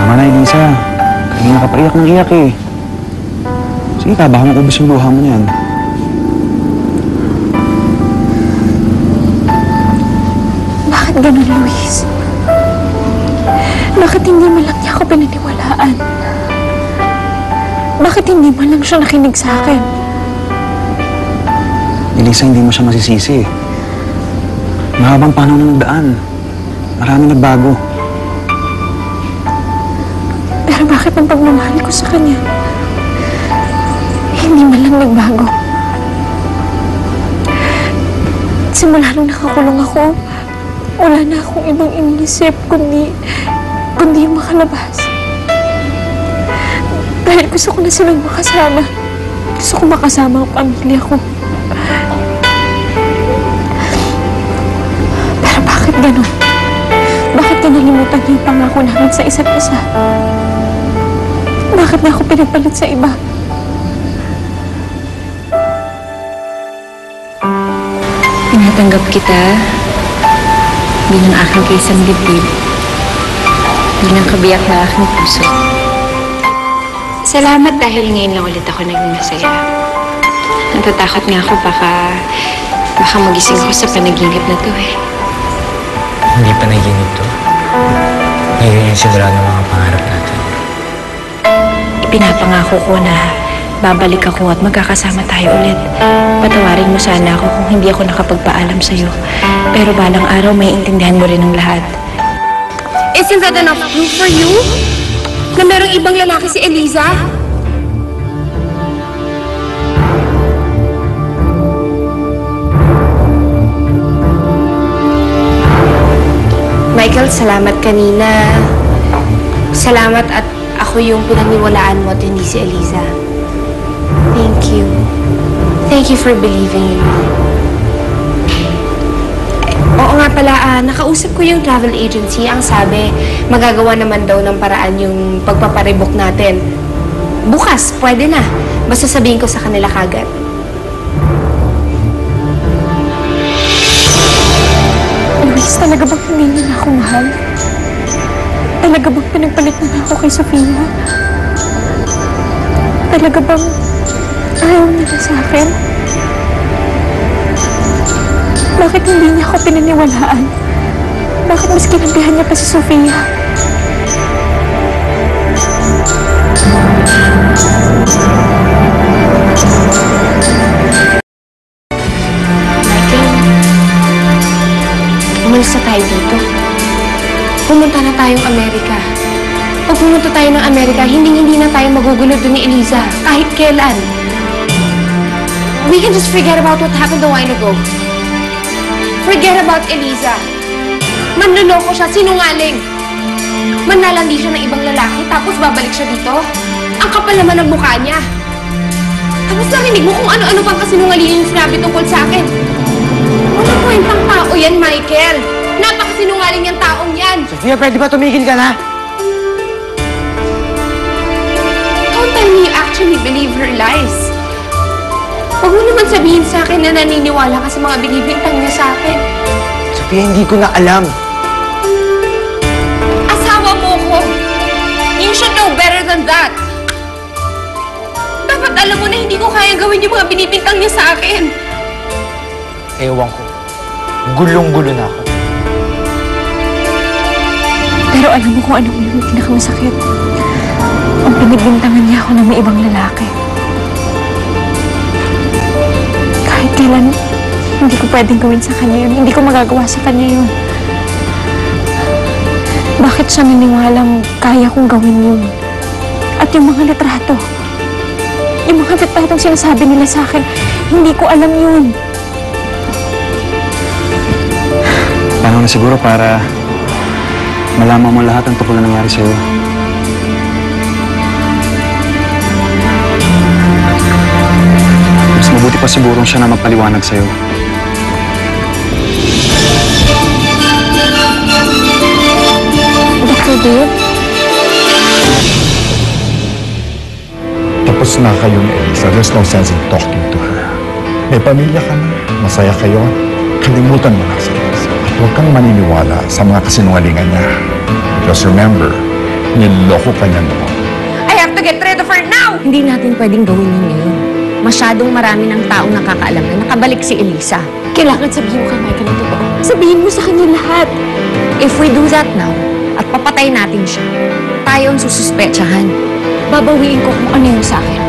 Tama na, Elisa. Kanina ka pa iyak ng iyak eh. Sige ka, baka makubos yung luha mo na yan. Bakit ganun, Luis? Bakit hindi mo lang niya ako pinaniwalaan? Bakit hindi mo lang siya nakinig sa akin? Elisa, hindi mo siya masisisi. Mahabang panahon na nagdaan. Marami nagbago. Pero bakit ang pagmamahal ko sa kanya hindi man lang nagbago? Simula nung nakakulong ako, wala na akong ibang iniisip kundi yung makalabas. Dahil gusto ko na silang makasama. Gusto ko makasama ang pamilya ko. Pero bakit ganun? Bakit ka nalimutan niyo yung pangako namin sa isa't isa? Bakit na ako pinagpalit sa iba? Tinatanggap kita bilang aking kaisang dibdib, bilang kabiyak na aking puso. Salamat dahil ngayon lang ulit ako naging masaya. Natatakot nga ako baka magising ako sa panaginip na to eh. Hindi panaginip to. Ngayon yung simula ng mga pangarap natin. Pinapangako ko na babalik ako at magkakasama tayo ulit. Patawarin mo sana ako kung hindi ako nakapagpaalam sa'yo. Pero balang araw may intindihan mo rin ang lahat. Isn't that enough proof for you? Na merong ibang lalaki si Eliza? Michael, salamat kanina. Salamat at ako yung pinaniwalaan mo at hindi si Eliza. Thank you. Thank you for believing in me. Oo nga pala, nakausap ko yung travel agency. Ang sabi, magagawa naman daw ng paraan yung pagpaparebook natin. Bukas, pwede na. Basta sabihin ko sa kanila kagad. Luis, talaga bang hindi niya na ako mahal? Talaga bang pinagpalit na ako kay Sofia? Talaga bang ayaw niya sa akin? Bakit hindi niya ako pinaniwalaan? Bakit mas kinabihan niya pa si Sofia? Michael, umalis na tayo dito. Pumunta na tayong Amerika. Pag pumunta tayo ng Amerika, hindi na tayo magugulo doon ni Eliza. Kahit kailan. We can just forget about what happened a while ago. Forget about Eliza. Manloloko siya, sinungaling. Manlalandi siya ng ibang lalaki, tapos babalik siya dito. Ang kapal naman ng mukha niya. Tapos narinig mo kung ano-ano pang kasinungaling yung sinabi tungkol sa akin. Walang kwentang tao yan, Michael. Napakasinungaling yung taong yan. Sofia, pwede ba tumigil ka na? Don't tell me you actually believe her lies. Huwag mo naman sabihin sa akin na naniniwala ka sa mga binibintang niya sa akin. Sofia, hindi ko na alam. Asawa mo ko. You should know better than that. Dapat alam mo na hindi ko kayang gawin yung mga binibintang niya sa akin. Ewan ko. Gulong-gulo na ako. Pero alam mo kung ano yung pinakamasakit? Ang pinagbintangan niya ako ng may ibang lalaki. Kahit kailan, hindi ko pwedeng gawin sa kanya yun. Hindi ko magagawa sa kanya yun. Bakit siya naniwalang kaya kong gawin yun? At yung mga litrato, yung mga litratong sinasabi nila sa akin, hindi ko alam yun. Panahon na siguro para malaman mo lahat ang tungkol na nangyari sa'yo. Mas mabuti pa siguro siya na magpaliwanag sa'yo. Dr. Dave? Tapos na kayo ni Elisa. There's no sense in talking to her. May pamilya ka na. Masaya kayo. Kalimutan mo na si Elisa. At huwag kang maniniwala sa mga kasinungalingan niya. Just remember, Niloko ka niya noon. I have to get rid of her now! Hindi natin pwedeng gawin yun ngayon. Masyadong marami ng taong nakakaalam na nakabalik si Elisa. Kailangan sabihin mo kay Michael ang totoo. Sabihin mo sa kanya lahat. If we do that now, at papatay natin siya, tayo ang sususpetsahan. Babawiin ko kung ano yung sa akin.